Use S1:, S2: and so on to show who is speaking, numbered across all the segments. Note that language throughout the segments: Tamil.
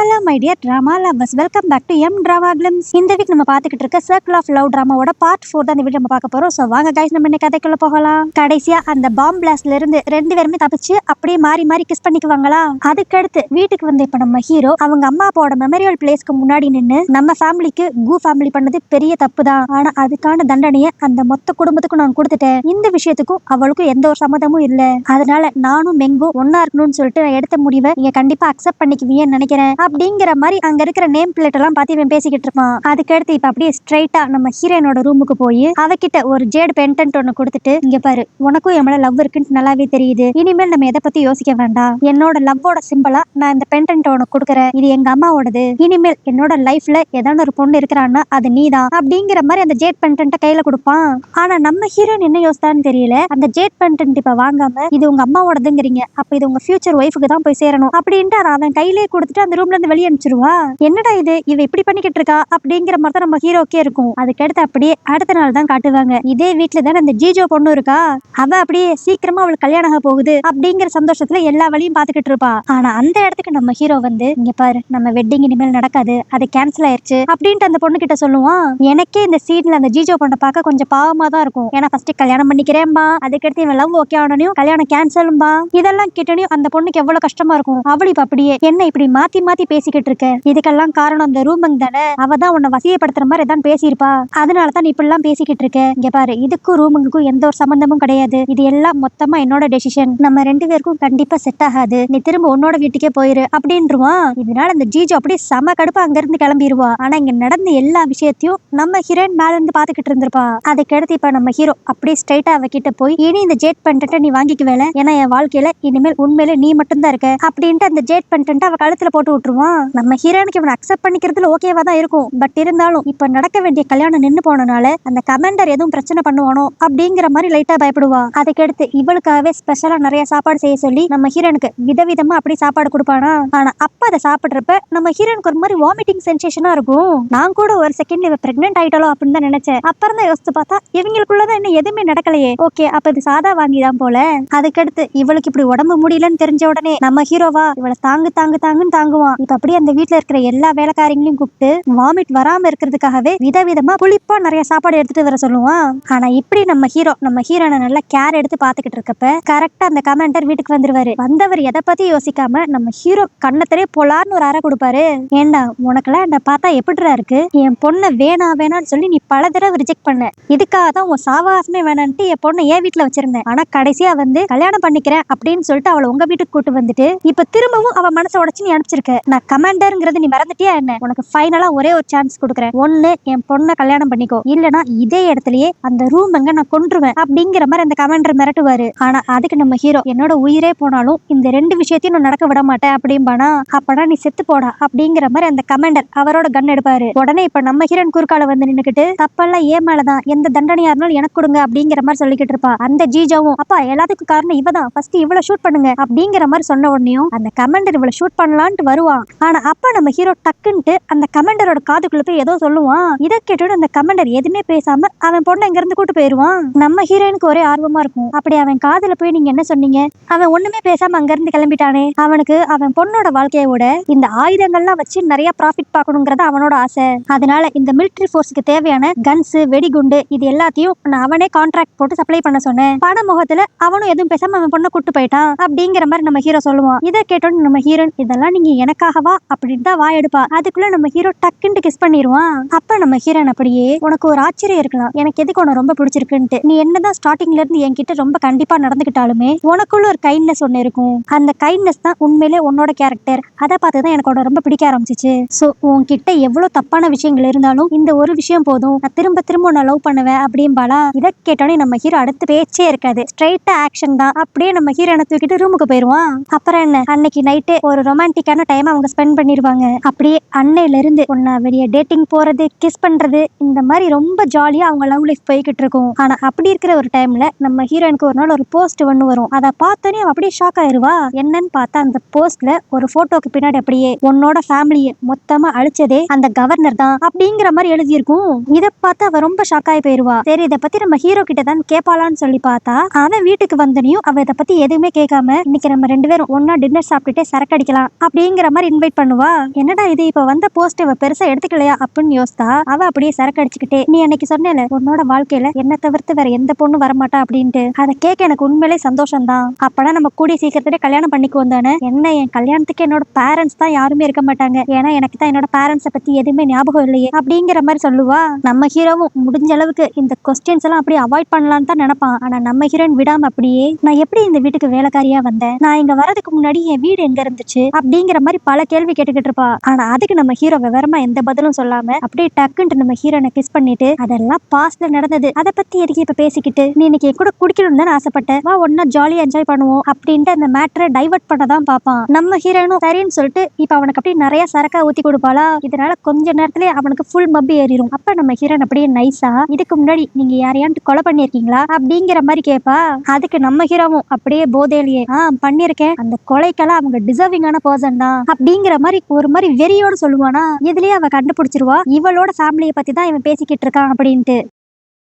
S1: Hello my dear drama lovers, welcome back to எம் டிராமா கிளிம்ஸ். இந்த வீக் நம்ம பார்த்துக்கிட்டு இருக்க சர்க்கிள் ஆஃப் லவ் டிராமாவோட பார்ட் 4 தான் இந்த வீடியோ நம்ம பார்க்க போறோம். ஸோ வாங்க கைஸ், நம்ம இன்னைக்கு கதைக்குள்ள போகலாம். கடைசியா அந்த பாம் பிளாஸ்ட்ல இருந்து 2 பேருமே தப்பிச்சு அப்படியே மாறி மாறி கிஸ் பண்ணிக்குவாங்களா. அதுக்கடுத்து வீட்டுக்கு வந்து இப்ப நம்ம ஹீரோ அவங்க அம்மா அப்பாவோட மெமோரியல் பிளேஸ்க்கு முன்னாடி நின்று நம்ம ஃபேமிலிக்கு ஃபேமிலி பண்ணது பெரிய தப்பு தான், ஆனா அதுக்கான தண்டனையை அந்த மொத்த குடும்பத்துக்கும் நான் கொடுத்துட்டேன். இந்த விஷயத்துக்கும் அவளுக்கும் எந்த ஒரு சம்மதமும் இல்ல. அதனால நானும் மெங்கும் ஒன்னா இருக்கணும்னு சொல்லிட்டு நான் எடுத்த முடிவை நீங்க கண்டிப்பா அக்செப்ட் பண்ணிக்குவீங்கன்னு நினைக்கிறேன் அப்படிங்கிற மாதிரி அங்க இருக்கிற நேம் பிளேட் எல்லாம் பார்த்து இவன் பேசிக்கிட்டு இருப்பான். அதுக்கடுத்து இப்ப அப்படியே ஸ்ட்ரைட்டா நம்ம ஹீரோனோட ரூமுக்கு போய் அவகிட்ட ஒரு ஜேட் பென்டன்ட் ஒன்னு கொடுத்துட்டு, இங்க பாரு, உனக்கும் என் மேல லவ் இருக்குன்னு நல்லாவே தெரியுது. இனிமேல் நம்ம எதை பத்தி யோசிக்க வேண்டாம். என்னோட லவ்வோட சிம்பிளா நான் இந்த பென்டன்ட் உனக்கு கொடுக்குறேன். இது எங்க அம்மாவோடது. இனிமேல் என்னோட லைஃப்ல ஏதாவது ஒரு பொண்ணு இருக்கிறான்னா அது நீதான் அப்படிங்கிற மாதிரி அந்த ஜேட் பென்டன்ட்டை கையில கொடுப்பான். ஆனா நம்ம ஹீரோயின் என்ன யோசித்தான்னு தெரியல. அந்த ஜேட் பென்டன்ட் இப்ப வாங்காம இது உங்க அம்மாவோடதுங்கிறீங்க, அப்ப இது உங்க ஃபியூச்சர் ஒய்ஃபுக்கு தான் போய் சேரணும் அப்படின்ட்டு அவன் கையிலே கொடுத்துட்டு அந்த ரூம்ல இருந்து வெளியே அனுப்பிச்சிருவா. என்னடா இது, இவ இப்படி பண்ணிக்கிட்டு இருக்கா அப்படிங்கிற மாதிரி தான் நம்ம ஹீரோக்கே இருக்கும். அதுக்கடுத்து அப்படியே அடுத்த நாள் தான் காட்டுவாங்க. இதே வீட்டுல தானே அந்த ஜீஜோ பொண்ணு இருக்கா. அவ அப்படியே சீக்கிரமா அவளுக்கு கல்யாணம் ஆக போகுது அப்படிங்கிற சந்தோஷத்துல எல்லா வழியும் பாத்துக்கிட்டு இருப்பா. ஆனா அந்த இடத்துக்கு நம்ம ஹீரோ வந்து, இங்க பாரு, நம்ம வெட்டிங் இனிமேல் நடக்காது, அது கேன்சல் ஆயிருச்சு அப்படின்ட்டு அந்த பொண்ணு கிட்ட சொல்லுவான். எனக்கே இந்த சீன்ல அந்த ஜீஜோ பொண்ணை பார்க்க கொஞ்சம் பாவமா தான் இருக்கும். ஏன்னா ஃபர்ஸ்ட் கல்யாணம் பண்ணிக்கிறேன்பா, அதுக்கடுத்து இவன் லவ் ஓகே ஆனனையும் கல்யாணம் கேன்சலும்பா. இதெல்லாம் கிட்டனையும் அந்த பொண்ணுக்கு எவ்வளவு கஷ்டமா இருக்கும். அவள் இப்ப அப்படியே என்ன இப்படி மாத்தி மாத்தி பேசிக்கிட்டு இருக்க, இதுக்கெல்லாம் காரணம் அந்த ரூமங் தானே, அவ தான் உன்னை வசியப்படுத்துற மாதிரி தான் பேசியிருப்பா, அதனாலதான் நீ இப்படி எல்லாம் பேசிக்கிட்டு இருக்க. இங்க பாரு, இதுக்கும் ரூமங்குக்கும் எந்த ஒரு சம்பந்தமும் கிடையாது. இது எல்லாம் மொத்தமா என்னோட டெசிஷன். நம்ம 2 பேருக்கும் கண்டிப்பா செட் ஆகாது. நீ திரும்ப உன்னோட வீட்டுக்கே போயிரு அப்படின்றுவான். இதனால அந்த ஜீஜோ அப்படியே செம கடுப்பா அங்க இருந்து கிளம்பிடுவா. ஆனா இங்க நடந்த எல்லா விஷயத்தையும் நம்ம ஹீரோயின் மேல இருந்து பாத்துக்கிட்டு இருந்திருப்பா. அதுக்கடுத்து இப்ப நம்ம ஹீரோ அப்படியே ஸ்ட்ரைட்டா அவகிட்ட போய், இனி இந்த ஜேட் பென்டன்ட்டை நீ வாங்கிக்குவேல, ஏன்னா என் வாழ்க்கையில இனிமேல் உண்மையில நீ மட்டும் தான் இருக்க அப்படின்ட்டு அந்த ஜேட் பென்டன்ட் அவ கழுத்துல போட்டு விட்டுருவான். நம்ம ஹீரோனுக்கு இவனை அக்செப்ட் பண்ணிக்கிறதுல ஓகேவா தான் இருக்கும். பட் இருந்தாலும் இப்ப நடக்க வேண்டிய கல்யாணம் நின்னு போனனால அந்த கமாண்டர் எதுவும் பிரச்சனை பண்ணுவானோ அப்படிங்கிற மாதிரி லைட்டா பயப்படுவா. அதுக்கடுத்து இவளுக்காகவே ஸ்பெஷலா நிறைய சாப்பாடு செய்ய சொல்லி நம்ம ஹீரோனுக்கு விதவிதமா அப்படி சாப்பாடு கொடுப்பானா. ஆனா அப்ப அதை சாப்பிடுறப்ப நம்ம ஹீரோனுக்கு ஒரு மாதிரி வாமிட்டிங் சென்சேஷனா இருக்கும். நான் கூட ஒரு செகண்ட்ல இவ பிரெக்னென்ட் ஆயிட்டாலோ அப்படின்னு தான் நினைச்சேன். அப்புறம் தான் யோசிச்சு பார்த்தா இவங்களுக்குள்ளதான் இன்னும் எதுவுமே நடக்கலையே. ஓகே, அப்ப இது சாதா வாங்கிதான் போல. அதுக்கடுத்து இவளுக்கு இப்படி உடம்பு முடியலன்னு தெரிஞ்ச உடனே நம்ம ஹீரோவா இவளை தாங்குன்னு தாங்குவான். இப்ப அப்படியே அந்த வீட்டுல இருக்கிற எல்லா வேலைக்காரங்களையும் கூப்பிட்டு வாமிட் வராம இருக்கிறதுக்காகவே விதவிதமா புளிப்பா நிறைய சாப்பாடு எடுத்துட்டு வர சொல்லுவான். ஆனா இப்படி நம்ம ஹீரோனை நல்லா கேர் எடுத்து பாத்துக்கிட்டு இருக்கப்ப கரெக்டா அந்த கமாண்டர் வீட்டுக்கு வந்துருவாரு. வந்தவர் எதை பத்தி யோசிக்காம நம்ம ஹீரோ கண்ணத்திலே பொலார்னு ஒரு அறை கொடுப்பாரு. ஏண்டா, உனக்கெல்லாம் என்ன பார்த்தா எப்படிடா இருக்கு, என் பொண்ணை வேணான்னு சொல்லி நீ பல தடவை ரிஜெக்ட் பண்ண, இதுக்காக தான் உன் சாவாசமே வேணான்ட்டு என் பொண்ணை ஏன் வீட்டுல வச்சிருந்தேன். ஆனா கடைசியா வந்து கல்யாணம் பண்ணிக்கிறேன் அப்படின்னு சொல்லிட்டு அவளை உங்க வீட்டுக்கு கூட்டு வந்துட்டு இப்ப திரும்பவும் அவ மனசை உடைச்சு நீ அனுப்பிச்சிருக்க. நான் கமாண்டர்ங்கிறது நீ மறந்துட்டியா என்ன? உனக்கு ஃபைனலா ஒரே ஒரு சான்ஸ் கொடுக்குறேன். ஒண்ணு என் பொண்ணை கல்யாணம் பண்ணிக்கோ, இல்லனா இதே இடத்துலயே அந்த ரூம் அங்க நான் கொன்றுவேன் அப்படிங்கிற மாதிரி அந்த கமாண்டர் மிரட்டுவாரு. ஆனா அதுக்கு நம்ம ஹீரோ, என்னோட உயிரே போனாலும் இந்த 2 விஷயத்தையும் நான் நடக்க விட மாட்டேன் அப்படின்பானா. அப்படா நீ செத்து போடா அப்படிங்கிற மாதிரி அந்த கமாண்டர் அவரோட கன் எடுப்பாரு. உடனே இப்ப நம்ம ஹீரோன் குறுக்கால வந்து நின்னுக்கிட்டு, தப்பெல்லாம் ஏன் மேலதான், எந்த தண்டனையா இருந்தாலும் எனக்கு கொடுங்க அப்படிங்கிற மாதிரி சொல்லிக்கிட்டு இருப்பா. அந்த ஜீஜாவும், அப்பா எல்லாத்துக்கும் காரணம் இவதான், ஃபர்ஸ்ட் இவளை ஷூட் பண்ணுங்க அப்படிங்கிற மாதிரி சொன்ன உடனேயும் அந்த கமாண்டர் இவளை ஷூட் பண்ணலான்ட்டு வருவான். ஆனா அப்ப நம்ம ஹீரோ டக்குன்ட்டு அந்த கமாண்டரோட காதுக்குள்ள போய் ஏதோ சொல்லுவான். இதை கேட்டு அந்த கமாண்டர் எதுவுமே பேசாம அவன் பொண்ணை இங்க இருந்து கூட்டு போயிருவான். நம்ம ஹீரோயினுக்கு ஒரே ஆர்வமா இருக்கும். அப்படி அவன் காதுல போய் நீங்க என்ன சொன்னீங்க, அவன் ஒண்ணுமே பேசாம அங்க இருந்து கிளம்பிட்டானே, அவனுக்கு அவன் பொண்ணோட வாழ்க்கையோட இந்த ஆயுதங்கள்லாம் வச்சு நிறைய ப்ராஃபிட் பார்க்கணுங்கிறது அவனோட ஆசை. அதனால இந்த மிலிட்டரி போர்ஸ்க்கு தேவையான கன்ஸ், வெடிகுண்டு இது எல்லாத்தையும் நான் அவனே கான்ட்ராக்ட் போட்டு சப்ளை பண்ண சொன்னேன். பண முகத்துல அவனும் எதுவும் பேசாம அவன் பொண்ணை கூட்டு போயிட்டான் அப்படிங்கிற மாதிரி நம்ம ஹீரோ சொல்லுவான். இதை கேட்டோன்னு நம்ம ஹீரோன், இதெல்லாம் நீங்க எனக்காகவா அப்படின்னு தான் வாயெடுப்பா. அதுக்குள்ள நம்ம ஹீரோ டக்குன்னு கிஸ் பண்ணிடுவான். அப்ப நம்ம ஹீரோன் அப்படியே, உனக்கு ஒரு ஆச்சரியம் இருக்கலாம், எனக்கு எதுக்கு உன ரொம்ப பிடிச்சிருக்குன்ட்டு. நீ என்னதான் ஸ்டார்டிங்ல இருந்து என்கிட்ட ரொம்ப கண்டிப்பா நடந்துகிட்டாலுமே உனக்குள்ள ஒரு கைண்ட்னஸ் ஒண்ணு இருக்கும். அந்த கைண்ட்னஸ் தான் உண்மையிலே உன்னோட கேரக்டர். அதை பார்த்துதான் எனக்கு உன ரொம்ப பிடிக்க ஆரம்பிச்சிச்சு. சோ உன்கிட்ட எவ்வளவு தப்பான விஷயங்கள் இருந்தாலும் இந்த ஒரு விஷயம் போதும், நான் திரும்ப திரும்ப உன்னை லவ் பண்ணுவேன் அப்படின்பாளா. இதை கேட்டோன்னே நம்ம ஹீரோ அடுத்த பேச்சே இருக்காது, ஸ்ட்ரைட்டா ஆக்ஷன் தான். அப்படியே நம்ம ஹீரோனை தூக்கிட்டு ரூமுக்கு போயிருவான். அப்புறம் என்ன, அன்னைக்கு நைட்டே ஒரு ரொமான்டிக்கான டைம் அவங்க ஸ்பெண்ட் பண்ணிருவாங்க. அப்படியே அன்னையில இருந்து ஒன்னா வெளியே டேட்டிங் போறது, கிஸ் பண்றது, இந்த மாதிரி ரொம்ப ஜாலியா அவங்க லவ் லைஃப் போய்கிட்டு இருக்கும். ஆனா அப்படி இருக்கிற ஒரு டைம்ல நம்ம ஹீரோயினுக்கு ஒரு நாள் ஒரு போஸ்ட் ஒண்ணு வரும். அதை பார்த்தோன்னே அப்படியே ஷாக் ஆயிருவா. என்னன்னு பார்த்தா அந்த போஸ்ட்ல ஒரு போட்டோக்கு பின்னாடி அப்படியே உன்னோட ஃபேமிலியை மொத்தமா அழிச்சதே அந்த கவர்னர் தான் அப்படிங்கிற மாதிரி எழுதியிருக்கும். இதை பார்த்து அவ ரொம்ப ஷாக் ஆகி போயிருவா. சரி, இதை பத்தி நம்ம ஹீரோ கிட்ட தான் கேட்பாளான்னு சொல்லி பார்த்தா அவன் வீட்டுக்கு வந்தனையும் அவ இதை பத்தி எதுவுமே கேட்காம, இன்னைக்கு நம்ம 2 பேரும் ஒன்னா டின்னர் சாப்பிட்டுட்டே சரக்கு அடிக்கலாம் அப்படிங்கிற மாதிரி இன்வைட் பண்ணுவா. என்னடா இது இப்ப வந்த போஸ்ட் இவ பெருசா எடுத்துக்கலையா அப்படின்னு யோசித்தா அவ அப்படியே சரக்கு அடிச்சுக்கிட்டே, நீ அன்னைக்கு சொன்னேல உன்னோட வாழ்க்கையில என்ன தவிர்த்து வேற எந்த பொண்ணு வரமாட்டா அப்படின்ட்டு, அதை கேட்க எனக்கு உண்மையிலே சந்தோஷம் தான். அப்பனா நம்ம கூடிய சீக்கிரத்திலே கல்யாணம் பண்ணிக்குவோம் தானே. என்ன என் கல்யாணத்துக்கு என்னோட பேரண்ட்ஸ் தான் யாருமே இருக்க மாட்டாங்க, ஏன்னா எனக்கு தான் என்னோட பேரண்ட்ஸை பத்தி எதுவுமே ஞாபகம் இல்லையே அப்படிங்கிற மாதிரி சொல்லுவா. நம்ம ஹீரோவும் முடிஞ்ச அளவுக்கு இந்த கொஸ்டின்ஸ் எல்லாம் அப்படியே அவாய்ட் பண்ணலான்னு தான் நினைப்பான். ஆனா நம்ம ஹீரோயின் விடாம அப்படியே, நான் எப்படி இந்த வீட்டுக்கு வேலைக்காரியா வந்தேன், நான் இங்க வரதுக்கு முன்னாடி என் வீடு எங்க இருந்துச்சு அப்படிங்கிற மாதிரி பல கேள்வி கேட்டுக்கிட்டு இருப்பா. ஆனா அதுக்கு நம்ம ஹீரோ விவரமா எந்த பதிலும் சொல்லாம அப்படியே டக்குன்ட்டு நம்ம ஹீரோனை கிஸ் பண்ணிட்டு, அதெல்லாம் பாஸ்ட்ல நடந்தது, அதை பத்தி எதுக்கு இப்ப பேசிக்கிட்டு, நீ இன்னைக்கு கூட குடிக்கணும்னு தான் ஆசைப்பட்ட, வா ஒன்னா ஜாலியா என்ஜாய் பண்ணுவோம் அப்படின்ட்டு அந்த மேட்டரை டைவர்ட் பண்ணதான் பாப்பான். நம்ம ஹீரோனும் சரின்னு சொல்லிட்டு இப்ப அவனுக்கு அப்படியே நிறைய சரக்கா ஊத்தி கொடுப்பாளா. இதனால கொஞ்ச நேரத்திலே அவனுக்கு ஃபுல் மப்பி ஏறிடும். அப்ப நம்ம ஹீரோன் அப்படியே நைஸா, இதுக்கு முன்னாடி நீங்க யாரையாண்டு கொலை பண்ணிருக்கீங்களா அப்படிங்கிற மாதிரி கேட்பா. அதுக்கு நம்ம ஹீரோவும் அப்படியே போதையிலேயே, பண்ணிருக்கேன், அந்த கொலைக்கெல்லாம் அவங்க டிசர்விங்கான பர்சன் தான் அப்படிங்கிற மாதிரி ஒரு மாதிரி வெறியோட சொல்லுவானா. இதுலயே அவ கண்டுபிடிச்சிருவா இவளோட ஃபேமிலியை பத்தி தான் இவன் பேசிக்கிட்டு இருக்கான் அப்படின்ட்டு.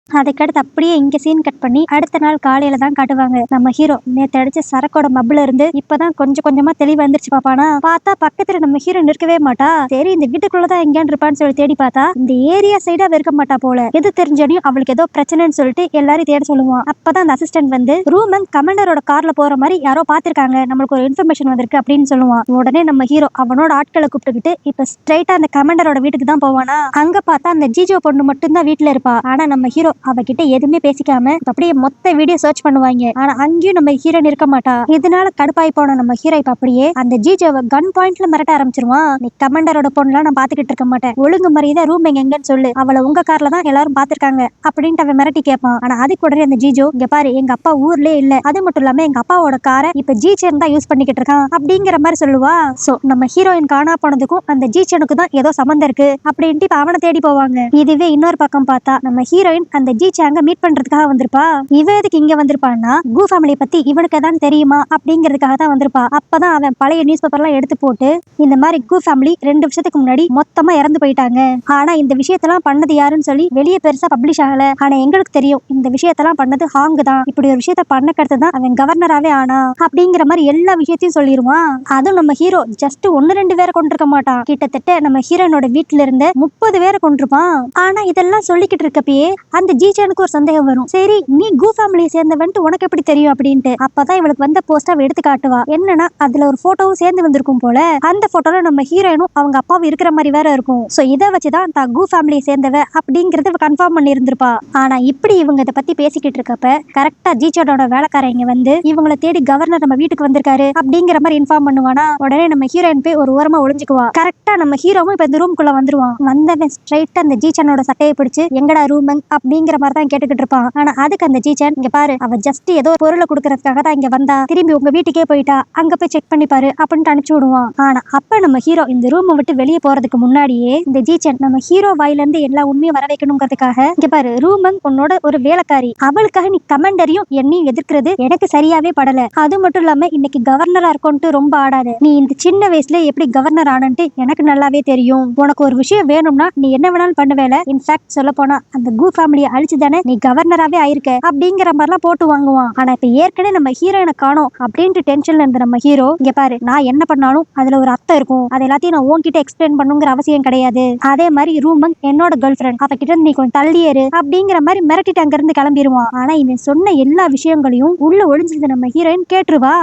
S1: அதுக்கடுத்து அப்படியே இங்க சீன் கட் பண்ணி அடுத்த நாள் காலையில தான் காட்டுவாங்க. நம்ம ஹீரோ நேத்து அடிச்ச சரக்கோட மப்புல இருந்து இப்பதான் கொஞ்சம் கொஞ்சமா தெளிவு வந்துருச்சு பாப்பானா. பார்த்தா பக்கத்துல நம்ம ஹீரோ நிற்கவே மாட்டா. சரி இந்த வீட்டுக்குள்ளதான் எங்கேன்னு இருப்பான்னு சொல்லி தேடி பார்த்தா இந்த ஏரியா சைடா இருக்க மாட்டா போல. எது தெரிஞ்சோடையும் அவளுக்கு ஏதோ பிரச்சனைன்னு சொல்லிட்டு எல்லாரும் தேட சொல்லுவான். அப்பதான் அந்த அசிஸ்டன்ட் வந்து ரூமன் கமாண்டரோட கார்ல போற மாதிரி யாரோ பாத்திருக்காங்க, நம்மளுக்கு ஒரு இன்ஃபர்மேஷன் வந்திருக்கு அப்படின்னு சொல்லுவான். உடனே நம்ம ஹீரோ அவனோட ஆட்களை கூப்பிட்டுக்கிட்டு இப்ப ஸ்ட்ரைட்டா அந்த கமாண்டரோட வீட்டுக்கு தான் போவானா. அங்க பார்த்தா அந்த ஜிஜோ பொண்ணு மட்டும் தான் வீட்டுல இருப்பா. ஆனா நம்ம ஹீரோ அவகிட்ட எதுவுமே பேசிக்காம அப்படியே மொத்த வீடியோ சர்ச் பண்ணுவாங்க. ஆனா அங்கேயும் நம்ம ஹீரோயின் இருக்க மாட்டா. இதனால கடுப்பாய் போன நம்ம ஹீரோ இப்ப அப்படியே அந்த ஜிஜோவை கன் பாயிண்ட்ல மிரட்ட ஆரம்பிச்சிருவான். நீ கமாண்டரோட பொண்ணுலாம் நான் பாத்துக்கிட்டு இருக்க மாட்டேன், ஒழுங்கு மரியாதை ரூம் எங்கன்னு சொல்லு, அவளை உங்க கார்ல தான் எல்லாரும் பாத்துருக்காங்க அப்படின்ட்டு அவன் மிரட்டி கேட்பான். ஆனா அதுக்கு உடனே அந்த ஜிஜோ, இங்க பாரு எங்க அப்பா ஊர்லயே இல்ல, அது மட்டும் இல்லாம எங்க அப்பாவோட காரை இப்ப ஜிச்சேன் தான் யூஸ் பண்ணிக்கிட்டு இருக்கான் அப்படிங்கிற மாதிரி சொல்லுவா. சோ நம்ம ஹீரோயின் காணா போனதுக்கும் அந்த ஜிச்சனுக்கு தான் ஏதோ சம்பந்தம் இருக்கு அப்படின்ட்டு இப்ப அவனை தேடி போவாங்க. இதுவே இன்னொரு பக்கம் பார்த்தா நம்ம ஹீரோயின் அந்த ஜிச்சாங்க மீட் பண்றதுக்காக வந்திருப்பா. இவ எதுக்கு இங்க வந்திருப்பான்னா கு ஃபேமிலி பத்தி இவனுக்கு தான் தெரியுமா அப்படிங்கிறதுக்காக தான் வந்திருப்பா. அப்பதான் அவன் பழைய நியூஸ் பேப்பர் எல்லாம் எடுத்து போட்டு, இந்த மாதிரி கு ஃபேமிலி 2 வருஷத்துக்கு முன்னாடி மொத்தமா இறந்து போயிட்டாங்க, ஆனா இந்த விஷயத்தெல்லாம் பண்ணது யாருன்னு சொல்லி வெளியே பெருசா பப்ளிஷ் ஆகல, ஆனா எங்களுக்கு தெரியும் இந்த விஷயத்தெல்லாம் பண்ணது ஹாங் தான், இப்படி ஒரு விஷயத்த பண்ணக்கிறது தான் அவன் கவர்னராவே ஆனா அப்படிங்கிற மாதிரி எல்லா விஷயத்தையும் சொல்லிடுவான். அதுவும் நம்ம ஹீரோ ஜஸ்ட் 1-2 பேரை கொண்டிருக்க மாட்டான், கிட்டத்தட்ட நம்ம ஹீரோனோட வீட்டுல இருந்து 30 பேரை கொண்டிருப்பான். ஆனா இதெல்லாம் சொல்லிக்கிட்டு இருக்கப்பயே அந்த ஜிச்சனுக்கு ஒரு சந்தேகம் வரும். சரி நீ கு ஃபேமிலியை சேர்ந்தவன்ட்டு உனக்கு எப்படி தெரியும் அப்படின்ட்டு. அப்பதான் இவளுக்கு வந்த போஸ்டர் எடுத்து காட்டுவா. என்னன்னா அதுல ஒரு போட்டோவும் சேர்ந்து வந்திருக்கும் போல. அந்த போட்டோல நம்ம ஹீரோயினும் அவங்க அப்பாவும் இருக்கிற மாதிரி வேற இருக்கும். சோ இதை வச்சுதான் தான் கு ஃபேமிலியை சேர்ந்தவ அப்படிங்கறத கன்ஃபார்ம் பண்ணி இருந்திருப்பா. ஆனா இப்படி இவங்க இதை பத்தி பேசிக்கிட்டு இருக்கப்ப கரெக்டா ஜிச்சனோட வேலைக்காரங்க வந்து இவங்களை தேடி கவர்னர் நம்ம வீட்டுக்கு வந்திருக்காரு அப்படிங்கிற மாதிரி இன்ஃபார்ம் பண்ணுவானா. உடனே நம்ம ஹீரோயின் போய் ஒரு ஓரமா ஒளிஞ்சுக்குவா. கரெக்டா நம்ம ஹீரோவும் இப்ப இந்த ரூம்குள்ள வந்துருவான். வந்தவன் ஸ்ட்ரைட்டா அந்த ஜிச்சனோட சட்டையை பிடிச்சு எங்கடா ரூமன் அப்படிங்கிற மாதிரி தான் கேட்டுக்கிட்டு இருப்பான். ஆனா அதுக்கு அந்த ஜிச்சன், இங்க பாரு அவ ஜஸ்ட் ஏதோ பொருளை கொடுக்கறதுக்காக தான் இங்க வந்தா, திரும்பி உங்க வீட்டுக்கே போயிட்டா, அங்க போய் செக் பண்ணி பாரு அப்படின்னு அனுப்பிச்சு விடுவான். ஆனா அப்ப நம்ம ஹீரோ இந்த ரூமை விட்டு வெளியே போறதுக்கு முன்னாடியே இந்த ஜிச்சன் நம்ம ஹீரோ வாயில இருந்து எல்லா உண்மையும் வர வைக்கணுங்கிறதுக்காக, இங்க பாரு ரூமன் உன்னோட ஒரு வேலைக்காரி, அவளுக்காக நீ கமாண்டரையும் என்னையும் எதிர்க்கிறது எனக்கு சரியாவே படல, அது மட்டும் இல்லாம இன்னைக்கு கவர்னரா இருக்கோன்ட்டு ரொம்ப ஆடாது, நீ இந்த சின்ன வயசுல எப்படி கவர்னர் ஆனன்ட்டு எனக்கு நல்லாவே தெரியும், உனக்கு ஒரு விஷயம் வேணும்னா நீ என்ன வேணாலும் பண்ணுவேல, இன்ஃபேக்ட் சொல்ல போனா அந்த கு ஃபேமிலியை அழிச்சு தானே நீ கவர்னராவே ஆயிருக்க அப்படிங்கிற மாதிரிலாம் போட்டு வாங்குவான். ஆனா இப்ப ஏற்கனவே நம்ம ஹீரோயினை காணோம் அப்படின்ட்டு டென்ஷன்ல இருந்த நம்ம ஹீரோ, இங்க பாரு நான் என்ன பண்ணாலும் அதுல ஒரு அர்த்தம் இருக்கும், அது எல்லாத்தையும் நான் உன்கிட்ட எக்ஸ்பிளைன் பண்ணுங்கிற அவசியம் கிடையாது, அதே மாதிரி ரூமன் என்னோட கேர்ள் ஃபிரெண்ட், அவகிட்ட நீ கொஞ்சம் தள்ளியேறு அப்படிங்கிற மாதிரி மிரட்டிட்டு அங்க இருந்து கிளம்பிடுவான். ஆனா இவன் சொன்ன எல்லா விஷயங்களையும் உள்ள ஒளிஞ்சிருந்த நம்ம ஹீரோயின் கேட்டுருவா.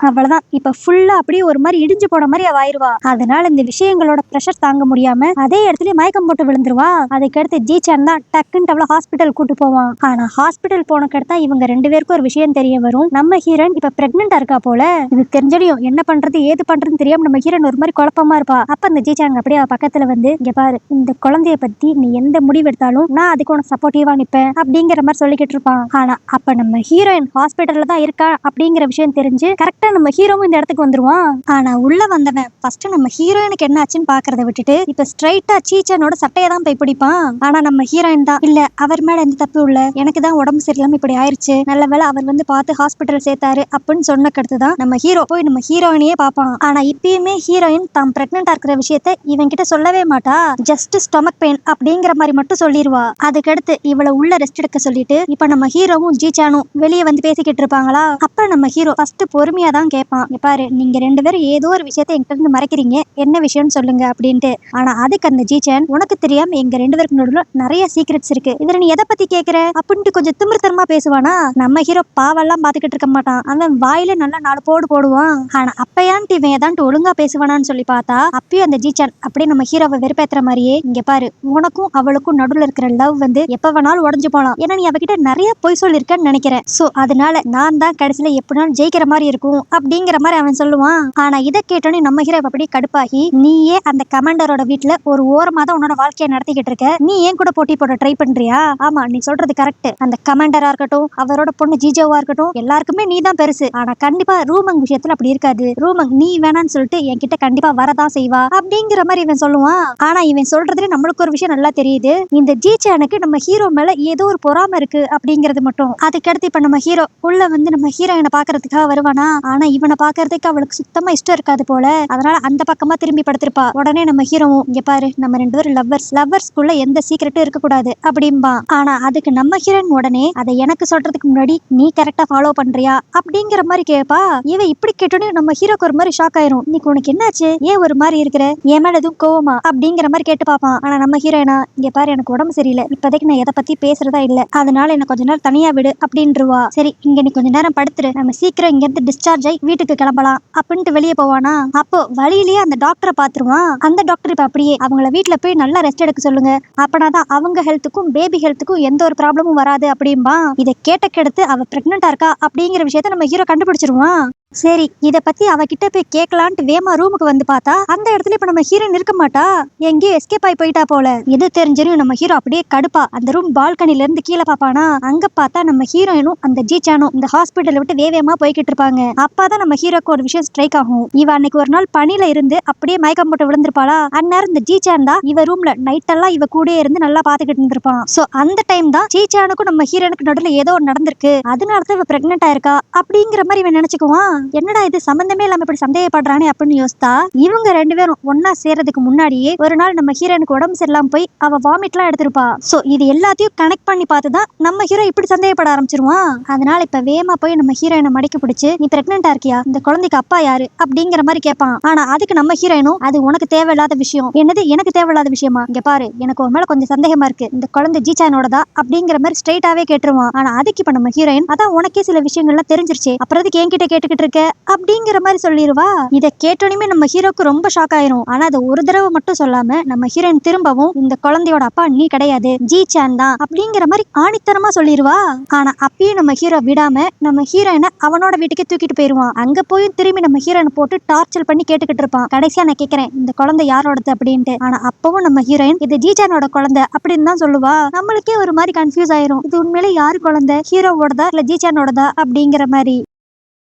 S1: அவ்வளவுதான் இப்ப ஃபுல்லா அப்படியே ஒரு மாதிரி இடிஞ்சு போன மாதிரி அவ ஆயிருவா. அதனால இந்த விஷயங்களோட பிரஷர் தாங்க முடியாம அதே இடத்துல மயக்கம் போட்டு விழுந்துருவா. அதுக்கடுத்து ஜிச்சான் தான் டக்குன்னு அவளை ஹாஸ்பிட்டல் கூட்டு போவான். ஆனா ஹாஸ்பிட்டல் போனக்கடுத்தா இவங்க 2 பேருக்கும் ஒரு விஷயம் தெரிய வரும். நம்ம ஹீரோயின் இப்ப பிரெக்னெண்டா இருக்கா போல. இது தெரிஞ்சடையும் என்ன பண்றது ஏது பண்றதுன்னு தெரியாம நம்ம ஹீரோயின் ஒரு மாதிரி குழப்பமா இருப்பா. அப்ப அந்த ஜிச்சாங்க அப்படியே அவ பக்கத்துல வந்து, இங்க பாரு இந்த குழந்தைய பத்தி நீ எந்த முடிவு எடுத்தாலும் நான் அதுக்கு உனக்கு சப்போர்ட்டிவா நிப்பேன் அப்படிங்கிற மாதிரி சொல்லிக்கிட்டு இருப்பான். ஆனா அப்ப நம்ம ஹீரோயின் ஹாஸ்பிட்டல்ல தான் இருக்கா அப்படிங்கிற விஷயம் தெரிஞ்சு கரெக்டா நம்ம ஹீரோவும் இந்த இடத்துக்கு வந்துருவான். ஆனா உள்ள வந்தவன் ஃபர்ஸ்ட் நம்ம ஹீரோயினுக்கு என்ன ஆச்சுன்னு பாக்குறத விட்டுட்டு இப்ப ஸ்ட்ரைட்டா சீச்சனோட சட்டையை தான் போய் பிடிப்பான். ஆனா நம்ம ஹீரோயின் தான், இல்ல அவர் மேல மேல எந்த தப்பு இல்ல, எனக்கு தான் உடம்பு சரியில்லாம இப்படி ஆயிருச்சு, நல்ல வேளை அவர் வந்து பார்த்து ஹாஸ்பிட்டல் சேர்த்தாரு அப்படின்னு சொன்ன கடுத்துதான் நம்ம ஹீரோ போய் நம்ம ஹீரோயினையே பாப்பான். ஆனா இப்பயுமே ஹீரோயின் தான் பிரெக்னெண்டா இருக்கிற விஷயத்த இவன் கிட்ட சொல்லவே மாட்டா. ஜஸ்ட் ஸ்டொமக் பெயின் அப்படிங்கிற மாதிரி மட்டும் சொல்லிடுவா. அதுக்கடுத்து இவளை உள்ள ரெஸ்ட் எடுக்க சொல்லிட்டு இப்ப நம்ம ஹீரோவும் ஜீச்சானும் வெளியே வந்து பேசிக்கிட்டு இருப்பாங்களா. அப்ப நம்ம ஹீரோ ஃபர்ஸ்ட் பொறுமையா தான் கேட்பான், பாரு நீங்க ரெண்டு பேரும் ஏதோ ஒரு விஷயத்த என்கிட்ட இருந்து மறைக்கிறீங்க, என்ன விஷயம்னு சொல்லுங்க அப்படின்ட்டு. ஆனா அதுக்கு அந்த ஜீச்சான், உனக்கு தெரியாம எங்க ரெண்டு பேருக்கு நடுவுல நிறைய சீக்ரெட்ஸ் இருக்கு, இதுல நீ எதை பத்தி கேக்குற அப்படின்ட்டு கொஞ்சம் திமிர்த்தனமா பேசுவானா. நம்ம ஹீரோ பாவெல்லாம் பாத்துக்கிட்டு இருக்க மாட்டான், அவன் வாயில நல்லா 4 போடு போடுவான். ஆனா அப்பயான்ட்டு இவன் ஏதான்ட்டு ஒழுங்கா பேசுவானான்னு சொல்லி பார்த்தா அப்பயும் அந்த ஜீச்சான் அப்படியே நம்ம ஹீரோவை வெறுப்பேத்துற மாதிரியே, இங்க பாரு உனக்கும் அவளுக்கும் நடுவுல இருக்கிற லவ் வந்து எப்ப வேணாலும் உடஞ்சு போலாம், ஏன்னா நீ அவகிட்ட நிறைய பொய் சொல்லிருக்கன்னு நினைக்கிறேன், சோ அதனால நான் தான் கடைசியில எப்படினாலும் ஜெயிக்கிற மாதிரி இருக்கும் அப்படிங்கிற மாதிரி அவன் சொல்லுவான். ஆனா இதை கேட்டோன்னே நம்ம ஹீரோ அப்படியே கடுப்பாகி, நீயே அந்த கமாண்டரோட வீட்டுல ஒரு ஓரமா தான் உன்னோட வாழ்க்கையை நடத்திக்கிட்டு இருக்க, நீ ஏன் கூட போட்டி போட ட்ரை பண்றியா? ஆமா நீ சொல்றது கரெக்ட், அந்த கமாண்டரா இருக்கட்டும் அவரோட பொண்ணு ஜிஜோவா இருக்கட்டும் எல்லாருக்குமே நீ தான் பெருசு, ஆனா கண்டிப்பா ரூமங் விஷயத்துல அப்படி இருக்காது, ரூமங் நீ வேணான்னு சொல்லிட்டு என்கிட்ட கண்டிப்பா வரதான் செய்வா அப்படிங்கிற மாதிரி இவன் சொல்லுவான். ஆனா இவன் சொல்றதுல நம்மளுக்கு ஒரு விஷயம் நல்லா தெரியுது, இந்த ஜீச்சானுக்கு நம்ம ஹீரோ மேல ஏதோ ஒரு பொறாம இருக்கு அப்படிங்கிறது மட்டும். அதுக்கடுத்து இப்ப நம்ம ஹீரோ உள்ள வந்து நம்ம ஹீரோயினை பாக்குறதுக்காக வருவானா. ஆனா இவனை பாக்குறதுக்கு அவளுக்கு சுத்தமா இஷ்டம் இருக்காது போல, அதனால அந்த பக்கமா திரும்பி படுத்திருப்பா. உடனே நம்ம ஹீரோவும், இங்க பாரு நம்ம ரெண்டு பேரும் லவ்வர்ஸ்குள்ள எந்த சீக்கிரட்டும் இருக்க கூடாது அப்படின்பா. ஆனா அதுக்கு நம்ம ஹீரோயின் உடனே, அதை எனக்கு சொல்றதுக்கு முன்னாடி நீ கரெக்டா ஃபாலோ பண்றியா அப்படிங்கிற மாதிரி கேட்பா. இவன் இப்படி கேட்டோன்னு நம்ம ஹீரோக்கு ஒரு மாதிரி ஷாக் ஆயிரும், இன்னைக்கு உனக்கு என்னாச்சு, ஏன் ஒரு மாதிரி இருக்கிற, என் மேல எதுவும் கோவமா அப்படிங்கிற மாதிரி கேட்டு பாப்பான். ஆனா நம்ம ஹீரோயினா, இங்க பாரு எனக்கு உடம்பு சரியில்லை, இப்போதைக்கு நான் எதை பத்தி பேசுறதா இல்ல, அதனால என்ன கொஞ்ச நேரம் தனியா விடு அப்படின்றுவா. சரி இங்க நீ கொஞ்ச நேரம் படுத்துரு, நம்ம சீக்கிரம் இங்க இருந்து டிஸ்சார்ஜ் ஆகி வீட்டுக்கு கிளம்பலாம் அப்படின்ட்டு வெளியே போவானா. அப்போ வழியிலேயே அந்த டாக்டரை பாத்துருவான். அந்த டாக்டர் இப்ப அப்படியே அவங்கள வீட்டுல போய் நல்லா ரெஸ்ட் எடுக்க சொல்லுங்க, அப்பனாதான் அவங்க ஹெல்த்துக்கும் பேபி ஹெல்த்துக்கும் எந்த ஒரு ப்ராப்ளமும் வராது அப்படின்பா. இதை கேட்டக்கெடுத்து அவ பிரெக்னெண்டா இருக்கா அப்படிங்கிற விஷயத்த நம்ம ஹீரோ கண்டுபிடிச்சிருவான். சரி இத பத்தி அவகிட்ட போய் கேட்கலான்ட்டு வேமா ரூமுக்கு வந்து பார்த்தா அந்த இடத்துல இப்ப நம்ம ஹீரோயின் இருக்க மாட்டா, எங்கேயோ எஸ்கேப் ஆகி போயிட்டா போல. இது தெரிஞ்சிரும் நம்ம ஹீரோ அப்படியே கடுப்பா அந்த ரூம் பால்கனில இருந்து கீழே பாப்பானா. அங்க பார்த்தா நம்ம ஹீரோயினும் அந்த ஜீச்சானும் இந்த ஹாஸ்பிட்டலை விட்டு வேகமா போய்கிட்டு இருப்பாங்க. அப்பாதான் நம்ம ஹீரோக்கு ஒரு விஷயம் ஸ்ட்ரைக் ஆகும், இவ அன்னைக்கு ஒரு நாள் பனில இருந்து அப்படியே மயக்கம் போட்டு விழுந்திருப்பாளா. அந்நேரம் இந்த ஜீச்சான் தான் இவ ரூம்ல நைட் எல்லாம் இவ கூட இருந்து நல்லா பாத்துக்கிட்டு இருந்திருப்பான். சோ அந்த டைம் தான் ஜீச்சானுக்கும் நம்ம ஹீரோனுக்கு நடுவுல ஏதோ ஒன்று நடந்திருக்கு, அதனாலதான் இவ பிரெக்னென்ட் ஆயிருக்கா அப்படிங்கிற மாதிரி இவன் நினைச்சுக்குவான். என்னடா இது சம்பந்தமே இல்லாம இப்படி சந்தேகப்படுறானே அப்படின்னு யோசித்தா, இவங்க ரெண்டு பேரும் ஒன்னா சேர்றதுக்கு முன்னாடியே ஒரு நாள் நம்ம ஹீரோனுக்கு உடம்பு சரியில்லாம போய் அவ வாமிட்லாம் எடுத்திருப்பா. சோ இது எல்லாத்தையும் கனெக்ட் பண்ணி பார்த்துதான் நம்ம ஹீரோ இப்படி சந்தேகப்பட ஆரம்பிச்சிருவான். அதனால இப்ப வேகமா போய் நம்ம ஹீரோயினை மடக்கி பிடிச்சு, நீ பிரெக்னெண்டா இருக்கியா, இந்த குழந்தைக்கு அப்பா யாரு அப்படிங்கிற மாதிரி கேட்பான். ஆனா அதுக்கு நம்ம ஹீரோயினும், அது உனக்கு தேவையில்லாத விஷயம். என்னது எனக்கு தேவையில்லாத விஷயமா, இங்க பாரு எனக்கு ஒரு மேல கொஞ்சம் சந்தேகமா இருக்கு, இந்த குழந்தை ஜீச்சானோடதா அப்படிங்கிற மாதிரி ஸ்ட்ரைட்டாவே கேட்டுருவான். ஆனா அதுக்கு இப்ப நம்ம ஹீரோயின், அதான் உனக்கே சில விஷயங்கள்லாம் தெரிஞ்சிருச்சு, அப்புறம் அதுக்கு என்கிட்ட கேட்டுக்கிட்டு இருக்க அப்படிங்கிற மாதிரி சொல்லிடுவா. இதை கேட்டோனுமே நம்ம ஹீரோக்கு ரொம்ப ஷாக் ஆயிரும். ஆனா அது ஒரு தடவை மட்டும் சொல்லாம நம்ம ஹீரோயின் திரும்பவும், இந்த குழந்தையோட அப்பா நீ கிடையாது ஜீச்சான் தான் அப்படிங்கிற மாதிரி ஆணித்தரமா சொல்லிடுவா. ஆனா அப்பயும் நம்ம ஹீரோ விடாம நம்ம ஹீரோயினை அவனோட வீட்டுக்கு தூக்கிட்டு போயிருவான். அங்க போய் திரும்பி நம்ம ஹீரோயினை போட்டு டார்ச்சர் பண்ணி கேட்டுக்கிட்டு இருப்பான். கடைசியா நான் கேட்கிறேன் இந்த குழந்தை யாரோடது அப்படின்ட்டு. ஆனா அப்பவும் நம்ம ஹீரோயின் இது ஜீச்சானோட குழந்தை அப்படின்னு தான் சொல்லுவா. நம்மளுக்கே ஒரு மாதிரி கன்ஃபியூஸ் ஆயிரும், இது உண்மையிலே யாரு குழந்தை, ஹீரோவோடதா இல்ல ஜீச்சானோடதா அப்படிங்கிற மாதிரி.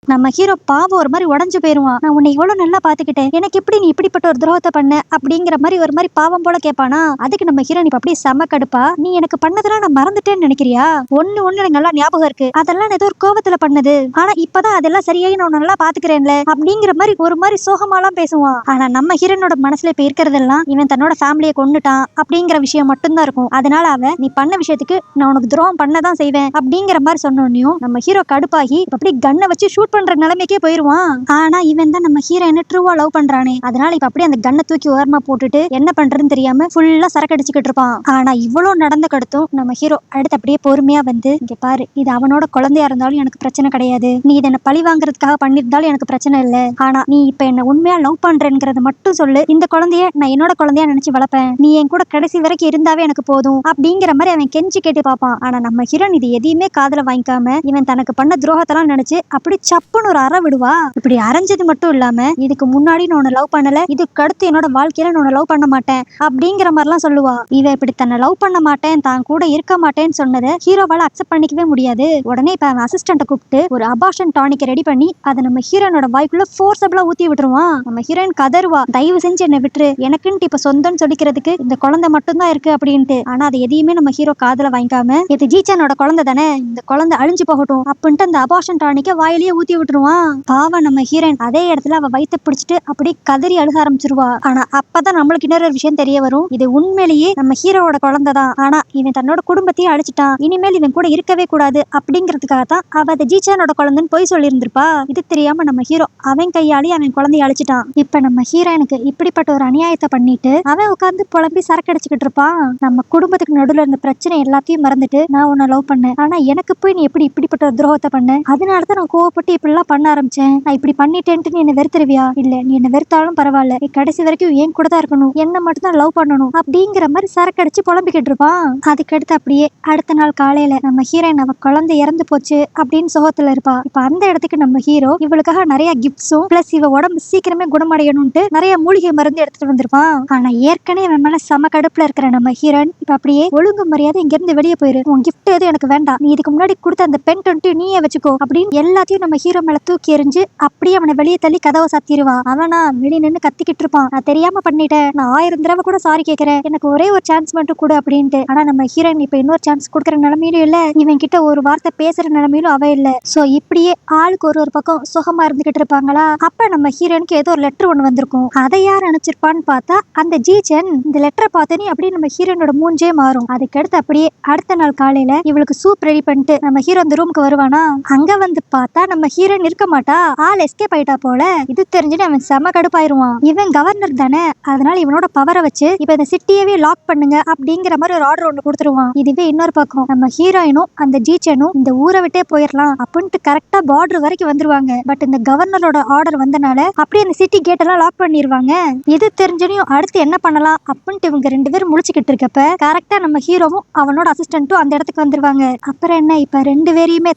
S1: நம்ம ஹீரோ பாவம் ஒரு மாதிரி உடஞ்சு போயிருவான். நான் உன்னை இவ்வளவு நல்லா பாத்துக்கிட்டேன், எனக்கு எப்படி நீ இப்படிப்பட்ட ஒரு துரோகத்தை பண்ண அப்படிங்கிற மாதிரி ஒரு மாதிரி பாவம் போல கேட்பானா. அதுக்கு நம்ம ஹீரோ இப்ப அப்படியே செம கடுப்பா, நீ எனக்கு பண்ணதெல்லாம் நான் மறந்துட்டேன்னு நினைக்கிறியா, ஒண்ணு எனக்கு நல்லா ஞாபகம் இருக்கு, அதெல்லாம் ஏதோ ஒரு கோவத்துல பண்ணது, ஆனா இப்பதான் அதெல்லாம் சரியாகி நான் நல்லா பாத்துக்கிறேன்ல அப்படிங்கிற மாதிரி ஒரு மாதிரி சோகமாலாம் பேசுவான். ஆனா நம்ம ஹீரோனோட மனசுல இப்ப இருக்கிறதெல்லாம் இவன் தன்னோட ஃபேமிலியை கொண்டுட்டான் அப்படிங்கிற விஷயம் மட்டும்தான் இருக்கும். அதனால அவன் நீ பண்ண விஷயத்துக்கு நான் உனக்கு துரோகம் பண்ணதான் செய்வேன் அப்படிங்கிற மாதிரி சொன்னோன்னையும் நம்ம ஹீரோ கடுப்பாகி அப்படி கண்ணை வச்சு ஷூட் பண்ற நிலைமைக்கே போயிருவான். ஆனா இவன் தான் நம்ம ஹீரோயினை ட்ரூவா லவ் பண்றானே, அதனால இப்ப அப்படியே அந்த கண்ணை தூக்கி ஓரமா போட்டுட்டு என்ன பண்றதுன்னு தெரியாம ஃபுல்லா சரக்கு அடிச்சுக்கிட்டு இருப்பான். ஆனா இவ்வளவு நடந்த கடுத்தும் நம்ம ஹீரோ அடுத்து அப்படியே பொறுமையா வந்து, இங்க பாரு இது அவனோட குழந்தையா இருந்தாலும் எனக்கு பிரச்சனை கிடையாது, நீ இதை என்ன பழி வாங்குறதுக்காக பண்ணிருந்தாலும் எனக்கு பிரச்சனை இல்ல, ஆனா நீ இப்ப என்ன உண்மையா லவ் பண்றேங்கிறத மட்டும் சொல்லு, இந்த குழந்தைய நான் என்னோட குழந்தையா நினைச்சு வளர்ப்பேன், நீ என் கூட கடைசி வரைக்கும் இருந்தாவே எனக்கு போதும் அப்படிங்கிற மாதிரி அவன் கெஞ்சி கேட்டு பார்ப்பான். ஆனா நம்ம ஹீரோன் இது எதையுமே காதுல வாங்கிக்காம இவன் தனக்கு பண்ண துரோகத்தெல்லாம் நினைச்சு அப்படி டப்புன்னு ஒரு அறை விடுவா. இப்படி அரைஞ்சது மட்டும் இல்லாம இதுக்கு முன்னாடி நான் உன்னை லவ் பண்ணல, இதுக்கு அடுத்து என்னோட வாழ்க்கையில நான் உன்னை லவ் பண்ண மாட்டேன் அப்படிங்கிற மாதிரிலாம் சொல்லுவா. இவ இப்படி தன்னை லவ் பண்ண மாட்டேன் தான் கூட இருக்க மாட்டேன்னு சொன்னதை ஹீரோவால அக்செப்ட் பண்ணிக்கவே முடியாது. உடனே இப்ப அவன் அசிஸ்டண்ட்டை கூப்பிட்டு ஒரு அபார்ஷன் டானிக் ரெடி பண்ணி அதை நம்ம ஹீரோனோட வாய்க்குள்ள ஃபோர்ஸபிளா ஊத்தி விட்டுருவான். நம்ம ஹீரோயின் கதறுவா, தயவு செஞ்சு என்னை விட்டுரு, எனக்குன்ட்டு இப்ப சொந்தம்னு சொல்லிக்கிறதுக்கு இந்த குழந்தை மட்டும் தான் இருக்கு அப்படின்ட்டு. ஆனா அதை எதையுமே நம்ம ஹீரோ காதுல வாங்கிக்காம, இது ஜீச்சனோட குழந்தை தானே, இந்த குழந்தை அழிஞ்சு போகட்டும் அப்படின்ட்டு அந்த அபார்ஷன் டானிக்க வாயிலேயே ஊத்தி விட்டுருவான். பாவம் நம்ம ஹீரோயின் அதே இடத்துல அவ வயித்தை பிடிச்சிட்டு அப்படி கதறி அழுக ஆரம்பிச்சிருவா. ஆனா அப்பதான் நம்மளுக்கு இன்னொரு விஷயம் தெரிய வரும், இது உண்மையிலேயே நம்ம ஹீரோவோட குழந்தை தான். ஆனா இவன் தன்னோட குடும்பத்தையும் அழிச்சிட்டான், இனிமேல் இவன் கூட இருக்கவே கூடாது அப்படிங்கிறதுக்காக தான் அவ அதை ஜீச்சனோட குழந்தைன்னு போய் சொல்லி இருந்திருப்பா. இது தெரியாம நம்ம ஹீரோ அவன் கையாலே அவன் குழந்தைய அழிச்சிட்டான். இப்ப நம்ம ஹீரோனுக்கு இப்படிப்பட்ட ஒரு அநியாயத்தை பண்ணிட்டு அவன் உட்கார்ந்து புலம்பி சரக்கடிச்சுக்கிட்டு இருப்பான். நம்ம குடும்பத்துக்கு நடுவுல இருந்த பிரச்சனை எல்லாத்தையும் மறந்துட்டு, நான் உன்னை லவ் பண்ணேன், ஆனா எனக்கு போய் நீ எப்படி இப்படிப்பட்ட ஒரு துரோகத்தை பண்ண, அதனாலதான் நான் கோவப்பட்டு இப்படி எல்லாம் பண்ண ஆரம்பிச்சேன், நான் இப்படி பண்ணிட்டேன்ட்டு நீ என்ன வெறுத்துருவியா? இல்ல, நீ என்ன வெறுத்தாலும் பரவாயில்ல, நீ கடைசி வரைக்கும் என் கூட தான் இருக்கணும், என்ன மட்டும் தான் லவ் பண்ணணும் அப்படிங்கிற மாதிரி சரக்கடிச்சு புலம்பிக்கிட்டு இருப்பான். அதுக்கடுத்து அப்படியே அடுத்த நாள் காலையில நம்ம ஹீரோயின் அவ குழந்தை இறந்து போச்சு அப்படின்னு சோகத்துல இருப்பா. இப்ப அந்த இடத்துக்கு நம்ம ஹீரோ இவளுக்காக நிறைய கிஃப்ட்ஸும் பிளஸ் இவ உடம்பு சீக்கிரமே குணமடையணும்ட்டு நிறைய மூலிகை மருந்து எடுத்துட்டு வந்திருப்பான். ஆனா ஏற்கனவே அவன் மேல சம கடுப்புல இருக்கிற நம்ம ஹீரோயின் இப்ப அப்படியே ஒழுங்கு மரியாதை இங்க இருந்து வெளியே போயிரு, உன் கிஃப்ட் எதுவும் எனக்கு வேண்டாம், நீ இதுக்கு முன்னாடி கொடுத்த அந்த பென் டொண்ட்டி நீயே வச்சுக்கோ அப்படின்னு எல்லாத்தையும் நம்ம ஹீரோ மேல தூக்கி எறிஞ்சு அப்படியே அவனை வெளியே தள்ளி கதவை சாத்திடுவான். அவனா வெளியே நின்று கத்திக்கிட்டு இருப்பான், நான் தெரியாம பண்ணிட்டேன், நான் 1000 தடவை கூட சாரி கேட்கிறேன், எனக்கு ஒரே ஒரு சான்ஸ் மட்டும் கொடு அப்படின்ட்டு. ஆனா நம்ம ஹீரோயின் இப்ப இன்னொரு சான்ஸ் கொடுக்குற நிலைமையிலும் இல்ல, இவன் கிட்ட ஒரு வார்த்தை பேசுற நிலைமையிலும் அவ இல்ல. சோ இப்படியே ஆளுக்கு ஒரு பக்கம் சுகமா இருந்துகிட்டு இருப்பாங்களா. அப்ப நம்ம ஹீரோனுக்கு ஏதோ ஒரு லெட்டர் ஒண்ணு வந்திருக்கும். அதை யார் அனுப்பிச்சிருப்பான்னு பார்த்தா அந்த ஜீச்சன். இந்த லெட்டரை பார்த்தனே அப்படியே நம்ம ஹீரோனோட மூஞ்சே மாறும். அதுக்கடுத்து அப்படியே அடுத்த நாள் காலையில இவளுக்கு சூப் ரெடி பண்ணிட்டு நம்ம ஹீரோ அந்த ரூமுக்கு வருவானா. அங்க வந்து பார்த்தா நம்ம ஹீரோயின் இருக்க மாட்டா, ஆள் எஸ்கேப் ஆயிட்டா போல. இது தெரிஞ்சுட்டு அவன் செம கடுப்பாயிருவான். இவன் கவர்னர் தானே, அதனால இவனோட பவரை வச்சு இப்ப இந்த சிட்டியவே லாக் பண்ணுங்க அப்படிங்கிற மாதிரி ஒரு ஆர்டர் ஒண்ணு கொடுத்துருவான். இதுவே இன்னொரு பக்கம் நம்ம ஹீரோயினும் அந்த ஜீச்சனும் இந்த ஊரை விட்டே போயிடலாம் அப்படின்ட்டு கரெக்டா பார்டர் வரைக்கும் வந்துருவாங்க. பட் இந்த கவர்னரோட ஆர்டர் வந்தனால அப்படியே அந்த சிட்டி கேட் எல்லாம் லாக் பண்ணிடுவாங்க. இது தெரிஞ்சனையும் அடுத்து என்ன பண்ணலாம் அப்படின்ட்டு இவங்க 2 பேரும் முழிச்சுக்கிட்டு இருக்கப்ப கரெக்டா நம்ம ஹீரோவும் அவனோட அசிஸ்டன்ட்டும் அந்த இடத்துக்கு வந்துருவாங்க. அப்புறம் என்ன, இப்ப 2 பேரையுமே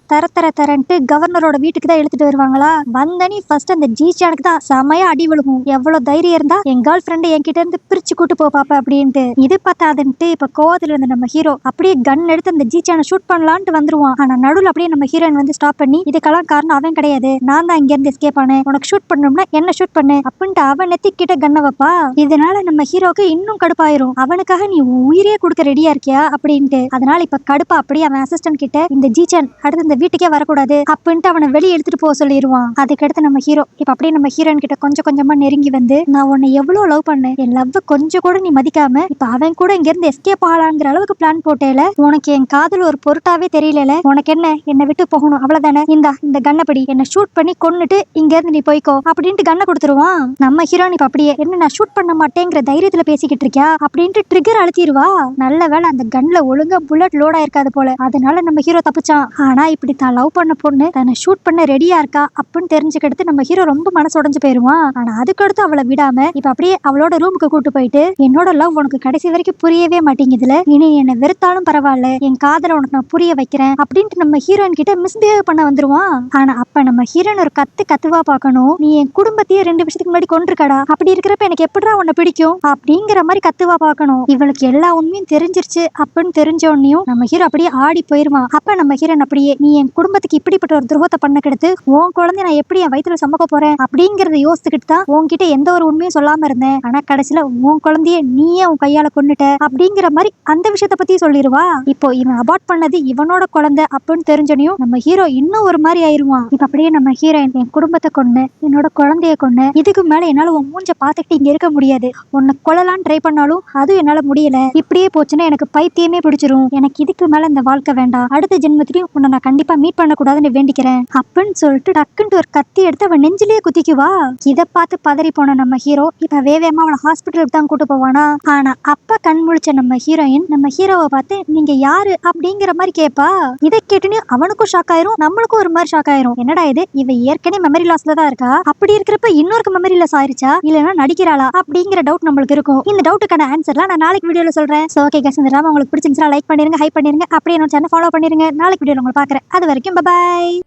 S1: தரன்ட்டு கவர்னரோட வீட்டுக்கு தான் எடுத்துட்டு வருவாங்களா. வந்தனி ஃபர்ஸ்ட் அந்த ஜீச்சானுக்கு தான் செமையா அடி விழுகும். எவ்வளவு தைரியம் இருந்தா என் கேர்ள் ஃப்ரெண்ட் என்கிட்ட இருந்து பிரிச்சு கூட்டு போ பாப்பா அப்படின்ட்டு. இது பார்த்தாதுன்ட்டு இப்ப கோவத்துல இருந்த நம்ம ஹீரோ அப்படியே கன் எடுத்து அந்த ஜீச்சானை ஷூட் பண்ணலான்ட்டு வந்துருவான். ஆனா நடுவில் அப்படியே நம்ம ஹீரோயின் வந்து ஸ்டாப் பண்ணி, இதுக்கெல்லாம் காரணம் அவன் கிடையாது, நான் தான் இங்க இருந்து எஸ்கேப் ஆனேன், உனக்கு ஷூட் பண்ணணும்னா என்ன ஷூட் பண்ணு அப்படின்ட்டு அவன் நெத்திக்கிட்ட கண்ண வைப்பா. இதனால நம்ம ஹீரோக்கு இன்னும் கடுப்பாயிரும். அவனுக்காக நீ உயிரே கொடுக்க ரெடியா இருக்கியா அப்படின்ட்டு. அதனால இப்ப கடுப்பா அப்படியே அவன் அசிஸ்டன்ட் கிட்ட, இந்த ஜீச்சன் அடுத்து இந்த வீட்டுக்கே வரக்கூடாது அப்படின்ட்டு அவனை வெளியே எடுத்துட்டு போக சொல்லிடுவான். அதுக்கடுத்து நம்ம ஹீரோ இப்ப அப்படியே நம்ம ஹீரோயின் கிட்ட கொஞ்சம் கொஞ்சமா நெருங்கி வந்து, நான் உன்னை எவ்வளவு லவ் பண்ணேன், என் லவ் கொஞ்சம் கூட நீ மதிக்காம இப்ப அவன் கூட இங்க இருந்து எஸ்கேப் ஆகலாங்கிற அளவுக்கு பிளான் போட்டேல, உனக்கு என் காதல் ஒரு பொருட்டாவே தெரியல, உனக்கு என்ன என்னை விட்டு போகணும் அவ்வளவுதானே, இந்த கண்ணப்படி என்ன ஷூட் பண்ணி கொன்னுட்டு இங்க இருந்து நீ போய்க்கோ அப்படின்ட்டு கண்ணை கொடுத்துருவான். நம்ம ஹீரோயின் இப்ப அப்படியே, என்ன நான் ஷூட் பண்ண மாட்டேங்கிற தைரியத்துல பேசிக்கிட்டு இருக்கியா அப்படின்ட்டு ட்ரிகர் அழுத்திடுவா. நல்ல வேளை அந்த கன்ல ஒழுங்கா புல்லட் லோடா இருக்காது போல, அதனால நம்ம ஹீரோ தப்பிச்சான். ஆனா இப்படி தான் லவ் பண்ண பொண்ணு தன்னை ஷூட் பண்ண ரெடியா இருக்கா அப்படின்னு தெரிஞ்சுக்கிட்டு நம்ம ஹீரோ ரொம்ப மனசு உடைஞ்சு போயிருவான். ஆனா அதுக்கடுத்து அவளை விடாம இப்ப அப்படியே அவளோட ரூமுக்கு கூட்டு போயிட்டு, என்னோட லவ் உனக்கு கடைசி வரைக்கும் புரியவே மாட்டேங்குதுல, இனி என்னை வெறுத்தாலும் பரவாயில்ல, என் காதலை உனக்கு நான் புரிய வைக்கிறேன் அப்படின்ட்டு நம்ம ஹீரோயின் கிட்ட மிஸ்பிஹேவ் பண்ண வந்துருவான். ஆனா அப்ப நம்ம ஹீரோயின் ஒரு கத்துவா பார்க்கணும், நீ என் குடும்பத்தையே 2 வருஷத்துக்கு முன்னாடி கொண்டிருக்கடா, அப்படி இருக்கிறப்ப எனக்கு எப்படிடா உன்னை பிடிக்கும் அப்படிங்கிற மாதிரி கத்துவா பார்க்கணும். இவளுக்கு எல்லா உண்மையும் தெரிஞ்சிருச்சு அப்படின்னு தெரிஞ்ச உடனேயும் நம்ம ஹீரோ அப்படியே ஆடி போயிருவான். அப்ப நம்ம ஹீரோயின் அப்படியே, நீ என் குடும்பத்துக்கு இப்படிப்பட்ட ஒரு துரோகத்தை பண்ண கெடுத்து உன் குழந்தை நான் எப்படி என் வயிற்றுல சமக்க போறேன் அப்படிங்கறத யோசிச்சுக்கிட்டு தான் உன்கிட்ட எந்த ஒரு உண்மையும் சொல்லாம இருந்தேன், ஆனா கடைசியில உன் குழந்தைய நீயே உன் கையால கொன்னுட்ட அப்படிங்கிற மாதிரி அந்த விஷயத்த பத்தி சொல்லிடுவா. இப்போ இவன் அபார்ட் பண்ணது இவனோட குழந்தை அப்படின்னு தெரிஞ்சனையும் நம்ம ஹீரோ இன்னும் ஒரு மாதிரி ஆயிருவான். இப்ப அப்படியே நம்ம ஹீரோயின், என் குடும்பத்தை கொன்னு என்னோட குழந்தைய கொன்னு, இதுக்கு மேல என்னால உன் மூஞ்ச பாத்துக்கிட்டு இங்க இருக்க முடியாது, உன்னை கொல்லலான்னு ட்ரை பண்ணாலும் அதுவும் என்னால முடியல, இப்படியே போச்சுன்னா எனக்கு பைத்தியமே பிடிச்சிரும், எனக்கு இதுக்கு மேல இந்த வாழ்க்கை வேண்டாம், அடுத்த ஜென்மத்திலையும் உன்னை நான் கண்டிப்பா மீட் பண்ண கூடாதுன்னு வேண்டிக்கிறேன் அப்படின்னு சொல்லிட்டு டக்குன்ட்டு ஒரு கத்தி எடுத்து அவன் நெஞ்சிலேயே குத்திக்குவா. இதை பார்த்து பதறி போன நம்ம ஹீரோ இப்ப வேகமா அவனை ஹாஸ்பிட்டலுக்கு தான் கூட்டு போவானா. ஆனா அப்ப கண் முழிச்ச நம்ம ஹீரோயின் நம்ம ஹீரோவை பார்த்து, நீங்க யாரு அப்படிங்கிற மாதிரி கேட்பா. இதை கேட்டுன்னு அவனுக்கும் ஷாக் ஆயிரும், நம்மளுக்கும் ஒரு மாதிரி ஷாக் ஆயிரும். என்னடா இது, இவ ஏற்கனவே மெமரி லாஸ்ல தான் இருக்கா, அப்படி இருக்கிறப்ப இன்னொரு மெமரி லாஸ் ஆயிருச்சா இல்லைன்னா நடிக்கிறாளா அப்படிங்கிற டவுட் நம்மளுக்கு இருக்கும். இந்த டவுட்டுக்கான ஆன்சர்லாம் நான் நாளைக்கு வீடியோல சொல்றேன். சோ ஓகே गाइस, இந்த டிராமா உங்களுக்கு பிடிச்சிருந்தா லைக் பண்ணிருங்க, ஹைப் பண்ணிருங்க, அப்படியே என்னோட சேனல் ஃபாலோ பண்ணிருங்க. நாளைக்கு வீடியோல உங்களை பார்க்கறேன். அது வரைக்கும் பை.